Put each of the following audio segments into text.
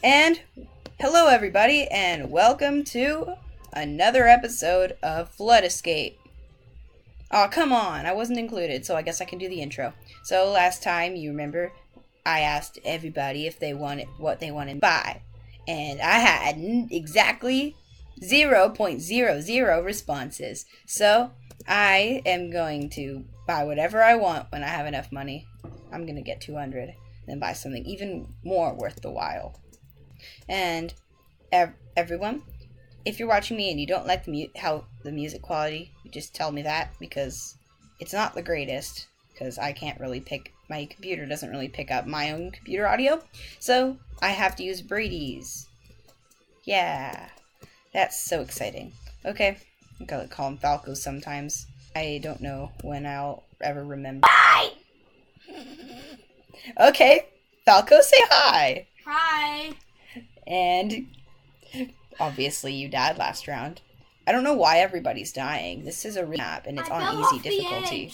And hello everybody, and welcome to another episode of Flood Escape. Oh, come on, I wasn't included, so I guess I can do the intro. So last time, you remember, I asked everybody if they wanted what they wanted to buy, and I had exactly 0.00 responses. So I am going to buy whatever I want when I have enough money. I'm gonna get 200, then buy something even more worth the while. And everyone, if you're watching me and you don't like how the music quality, just tell me that, because it's not the greatest, because I can't really my computer doesn't really pick up my own computer audio, so I have to use Brady's. Yeah, that's so exciting. Okay, I'm gonna call him Falco sometimes. I don't know when I'll ever remember. Hi! Okay, Falco, say hi! Hi! And obviously you died last round. I don't know why everybody's dying. This is a map and it's on easy difficulty.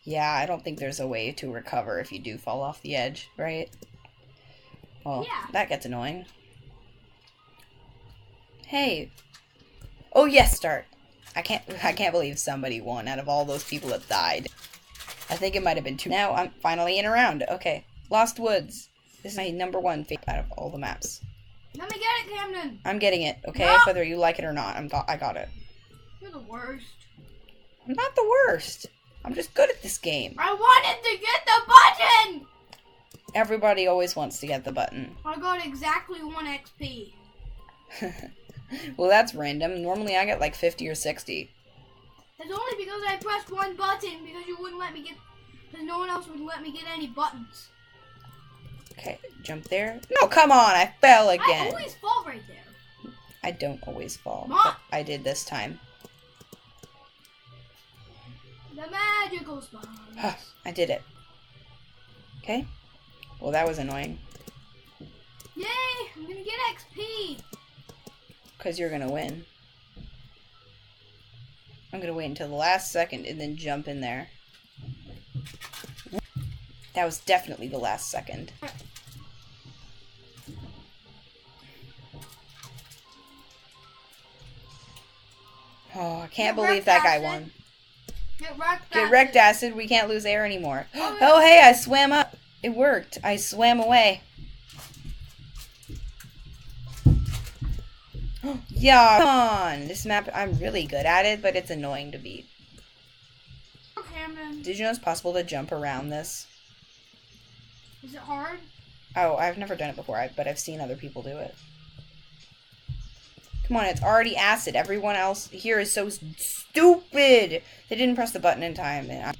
Yeah, I don't think there's a way to recover if you do fall off the edge, right? Well, yeah. That gets annoying. Hey. Oh yes, start. I can't believe somebody won out of all those people that died. I think it might have been two. Now I'm finally in a round. Okay. Lost Woods. This is my #1 favorite out of all the maps. Let me get it, Camden. I'm getting it, okay? No. Whether you like it or not, I got it. You're the worst. I'm not the worst. I'm just good at this game. I wanted to get the button! Everybody always wants to get the button. I got exactly 1 XP. Well, that's random. Normally I get like 50 or 60. It's only because I pressed 1 button because you wouldn't let me get... Because no one else would let me get any buttons. Okay, jump there. No, come on, I fell again. I always fall right there. I don't always fall, Mom. but I did this time. The magical spot. I did it. Okay. Well, that was annoying. Yay, I'm gonna get XP. Because you're gonna win. I'm gonna wait until the last second and then jump in there. That was definitely the last second. Oh, I can't believe that guy won. Get wrecked, Acid. We can't lose air anymore. Oh, hey, I swam up. It worked. I swam away. Yeah, come on. This map, I'm really good at it, but it's annoying to beat. Did you know it's possible to jump around this? Is it hard? Oh, I've never done it before, but I've seen other people do it. Come on, it's already Acid. Everyone else here is so stupid. They didn't press the button in time. And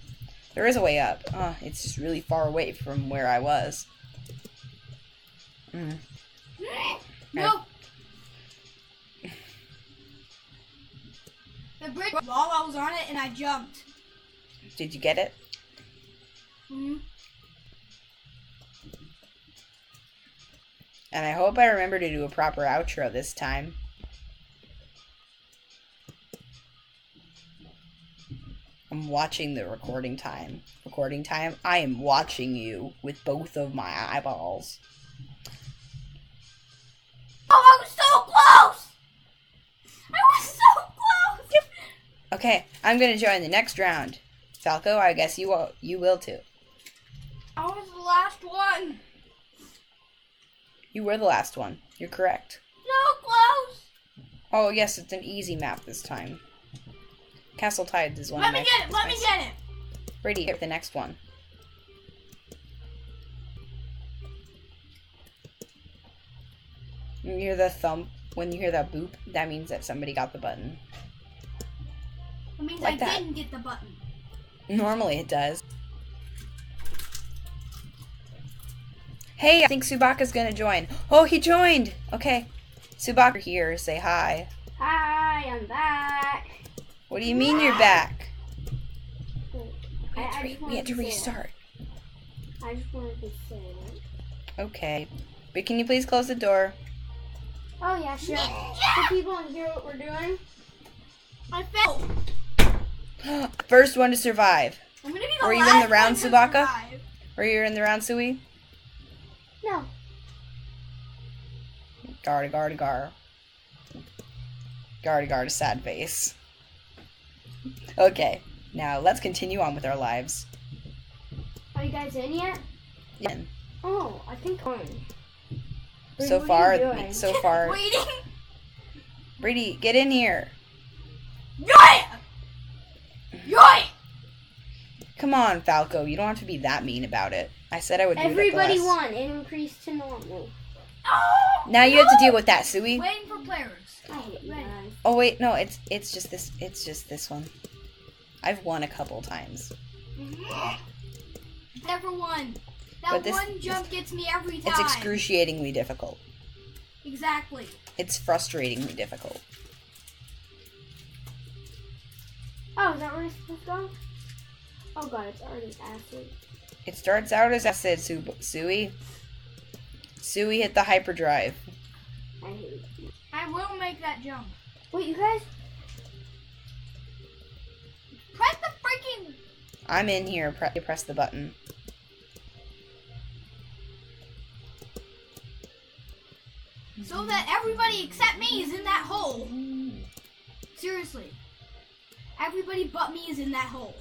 there is a way up. It's just really far away from where I was. No. The bridge while I was on it and I jumped. Did you get it? Mm-hmm. And I hope I remember to do a proper outro this time. I'm watching the recording time. Recording time? I am watching you with both of my eyeballs. Oh, I was so close! I was so close! Okay, I'm gonna join the next round. Falco, I guess you will too. I was the last one. You were the last one. You're correct. So close! Oh, yes, it's an easy map this time. Castle Tides is one of my favorites. Let me get it! Brady, here, the next one. When you hear the thump, when you hear that boop, that means that somebody got the button. It means like I didn't get the button. Normally it does. Hey, I think Subaka's gonna join. Oh, he joined! Okay. Subaka here, say hi. Hi, I'm back. What do you mean you're back? We had to restart. I just wanted to say it. Okay. But can you please close the door? Oh, yeah, sure. So people can hear what we're doing. I fell. First one to survive. I'm gonna be the Were you last in the round, one to Subaka? survive. Were you in the round, Sui? No. Gar, gar, gar. Gar, gar, sad face. Okay, now let's continue on with our lives. Are you guys in yet? Yeah. Oh, I think I'm. So What far, are you doing? Waiting. Brady, get in here. Yoy! Yoy! Come on, Falco. You don't have to be that mean about it. I said I would do it. Everybody won. It increased to normal. Oh, now you have to deal with that, Sui. Waiting for players. I hate you guys. Oh wait, no, it's just this. It's just this one. I've won a couple times. Never won. That one jump gets me every time. It's excruciatingly difficult. Exactly. It's frustratingly difficult. Oh, is that where it's supposed to go? Oh god, it's already acid. It starts out as acid, Sui. Sui hit the hyperdrive. I hate you. I will make that jump. Wait, you guys? Press the freaking... I'm in here. Press the button. So that everybody except me is in that hole. Seriously. Everybody but me is in that hole.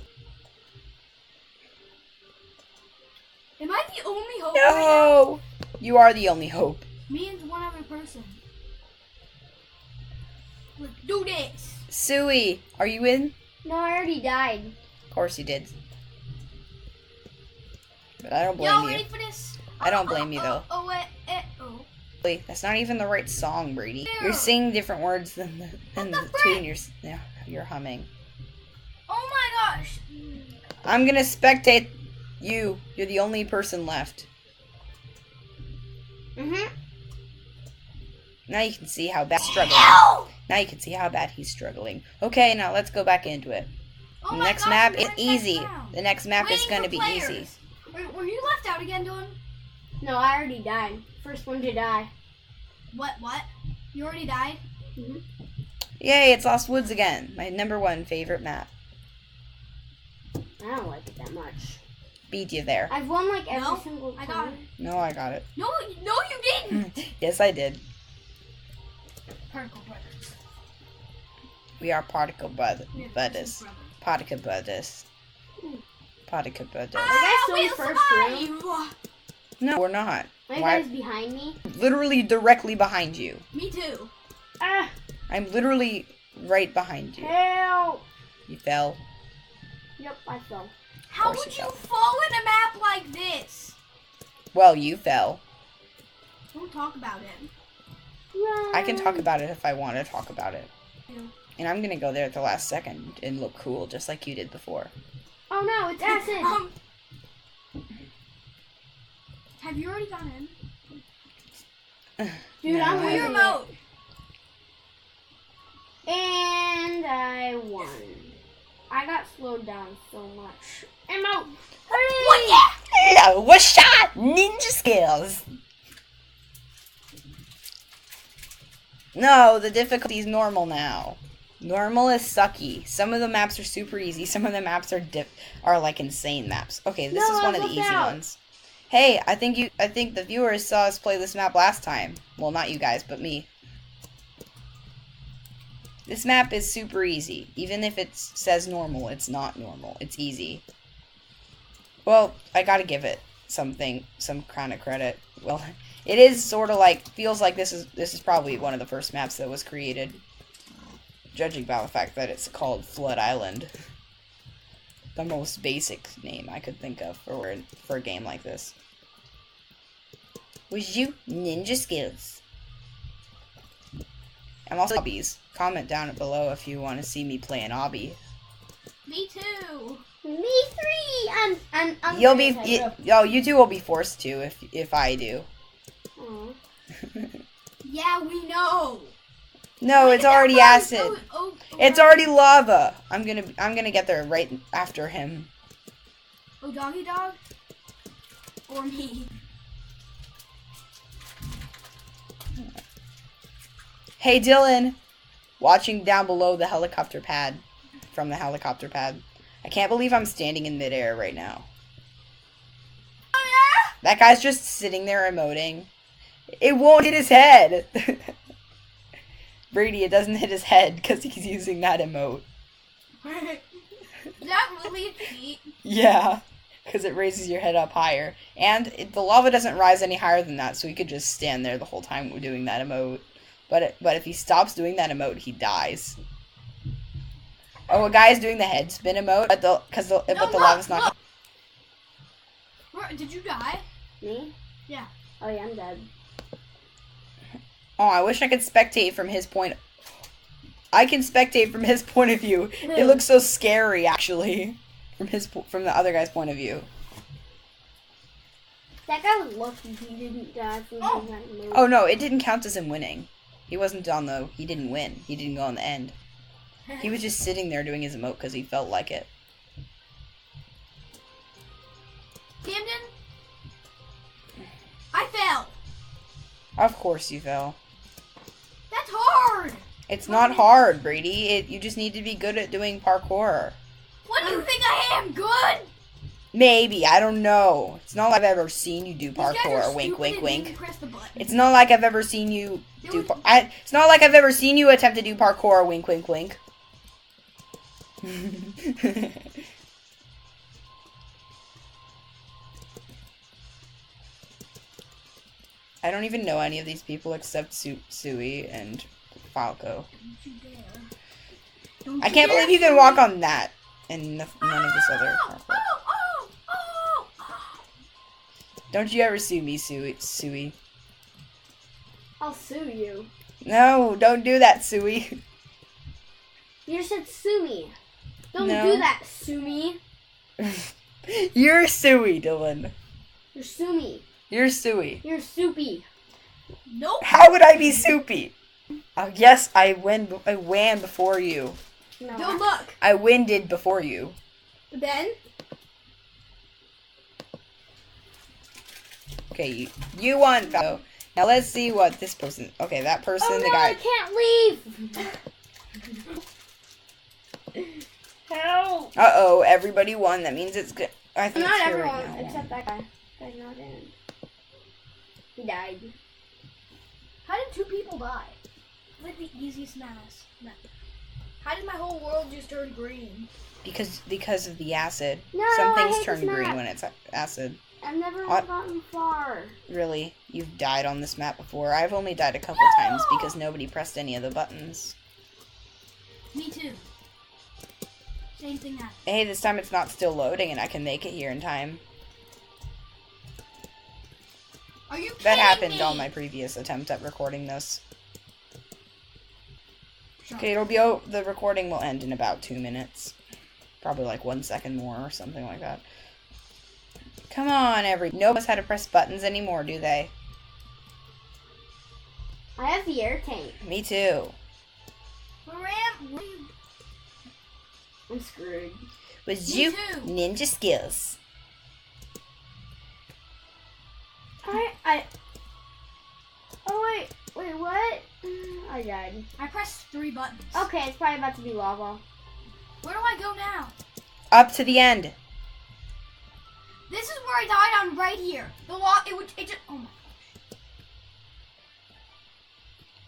Am I the only hope? No! You are the only hope. Me and one other person. Let's do this. Sui, are you in? No, I already died. Of course you did. But I don't blame Y'all you. ready for this? I don't blame you though. Oh. That's not even the right song, Brady. Ew. You're singing different words than the tune you're humming. Oh my gosh. I'm gonna spectate you. You're the only person left. Now you can see how bad he's struggling. Ow! Now you can see how bad he's struggling. Okay, now let's go back into it. Oh The my next gosh, map we're is in the easy. next round. The next map is Waiting gonna for be players. easy. Were you left out again, Dylan? No, I already died. First one to die. What? You already died? Yay, it's Lost Woods again. My #1 favorite map. I don't like it that much. Beat you there. I've won like every single time. I got it. No, I got it. No, you didn't. Yes, I did. Particle brothers. We are particle brothers. Brothers. Particle brothers. Particle brothers. We'll survive. No, we're not. Are you guys behind me? Literally directly behind you. Me too. I'm literally right behind you. Help! You fell. Yep, I fell. How would you fall in a map like this? Well, you fell. Don't talk about it. I can talk about it if I want to talk about it. Yeah. And I'm gonna go there at the last second and look cool, just like you did before. Oh no, it's acid! Have you already gone in? Dude, No, I'm I in your haven't. mode. And I won. I got slowed down so much. I'm out. Hurry! Hello, what's shot? Ninja skills. No, the difficulty's normal now. Normal is sucky. Some of the maps are super easy. Some of the maps are like insane maps. Okay, this is one of the easy ones. Hey, I think the viewers saw us play this map last time. Well, not you guys, but me. This map is super easy. Even if it says normal, it's not normal. It's easy. Well, I gotta give it some kind of credit. Well, it is sort of like, feels like this is probably one of the first maps that was created. Judging by the fact that it's called Flood Island. The most basic name I could think of for a game like this. Was you ninja skills? I'm also hobbies. Comment down below if you want to see me play an obby. Me too. Me three. I'm You'll be you two will be forced to if I do. Yeah, we know. No, it's already acid. It's already lava. I'm gonna get there right after him. Oh, doggy dog? Or me? Hey Dylan, watching down below the helicopter pad, from the helicopter pad. I can't believe I'm standing in midair right now. Oh yeah? That guy's just sitting there emoting. It won't hit his head. Brady, it doesn't hit his head because he's using that emote. Is that really a cheat? Yeah, because it raises your head up higher. And the lava doesn't rise any higher than that, so he could just stand there the whole time we're doing that emote. But if he stops doing that emote, he dies. Oh, a guy is doing the head spin emote, but the lava's not... Did you die? Me? Yeah. Oh yeah, I'm dead. Oh, I wish I could spectate from his point... I can spectate from his point of view. It looks so scary, actually. From the other guy's point of view. That guy was lucky he didn't die from doing that emote. Oh no, it didn't count as him winning. He wasn't on the... He didn't win. He didn't go on the end. He was just sitting there doing his emote because he felt like it. Camden? I fell. Of course you fell. That's hard. It's not hard, Brady. You just need to be good at doing parkour. What do you think I am? Good? Maybe. I don't know. It's not like I've ever seen you do These guys are parkour. Wink, stupid wink, and wink. didn't press the button. It's not like I've ever seen you do... It's not like I've ever seen you attempt to do parkour. Wink, wink, wink. I don't even know any of these people except Sui and Falco. Don't you dare. Don't I can't dare, believe you can Sui. walk on that and none of this other parkour. Oh. Don't you ever sue me, Sui. I'll sue you. No, don't do that, Sui. You just said sue me. Don't No. do that, sue me. You're Sui, Dylan. You're sue me. You're Sui. You're soupy. Nope. How would I be soupy? Oh, yes, I win before you. No. Don't look. I winded before you. Ben? Okay, you won, Falco. Now let's see what this person... Okay, that person, Oh the no, guy... I can't leave. Help. Uh-oh, everybody won. That means it's good. I think Not it's here everyone, right now. except that guy. That guy's not in. He died. How did 2 people die? Like the easiest mass. How did my whole world just turn green? Because of the acid. No, Some I things hate turn this green map. when it's acid. I've never What? gotten far. Really? You've died on this map before? I've only died a couple times because nobody pressed any of the buttons. Me too. Same thing happened. Hey, this time it's not still loading and I can make it here in time. Are you kidding That happened me? on my previous attempt at recording this. Shut Okay, the recording will end in about 2 minutes. Probably like 1 second more or something like that. Come on, nobody knows how to press buttons anymore, do they? I have the air tank. Me too. Where am you? I'm screwed. Was Me you too. ninja skills? Oh wait, what? I died. I pressed 3 buttons. Okay, it's probably about to be lava. Where do I go now? Up to the end. This is where I died on right here. The law, it just, oh my.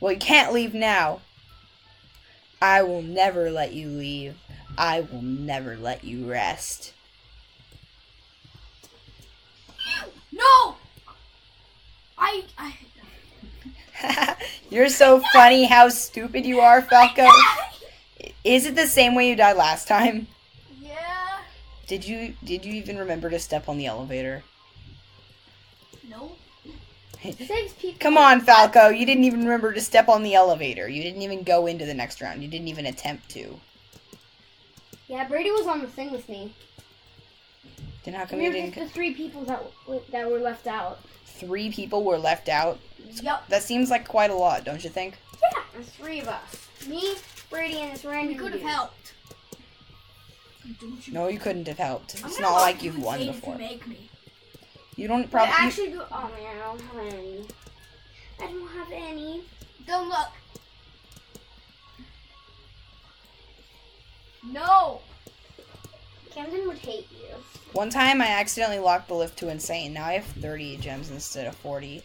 Well, you can't leave now. I will never let you leave. I will never let you rest. No! You're so funny how stupid you are, Falco. Is it the same way you died last time? Yeah. Did you even remember to step on the elevator? No. 6 people. Come on, Falco. You didn't even remember to step on the elevator. You didn't even go into the next round. You didn't even attempt to. Yeah, Brady was on the thing with me. Then how come We you were just didn't... the 3 people that were left out. 3 people were left out? Yup. That seems like quite a lot, don't you think? Yeah, there's 3 of us. Me, Brady, and this We random could have dude. helped. Don't you? No, you couldn't have helped. I'm It's gonna not let like you you've won say if before. You make me. You don't But probably... actually, oh man, I don't have any. I don't have any. Don't look. No. Camden would hate you. One time I accidentally locked the lift to insane. Now I have 30 gems instead of 40.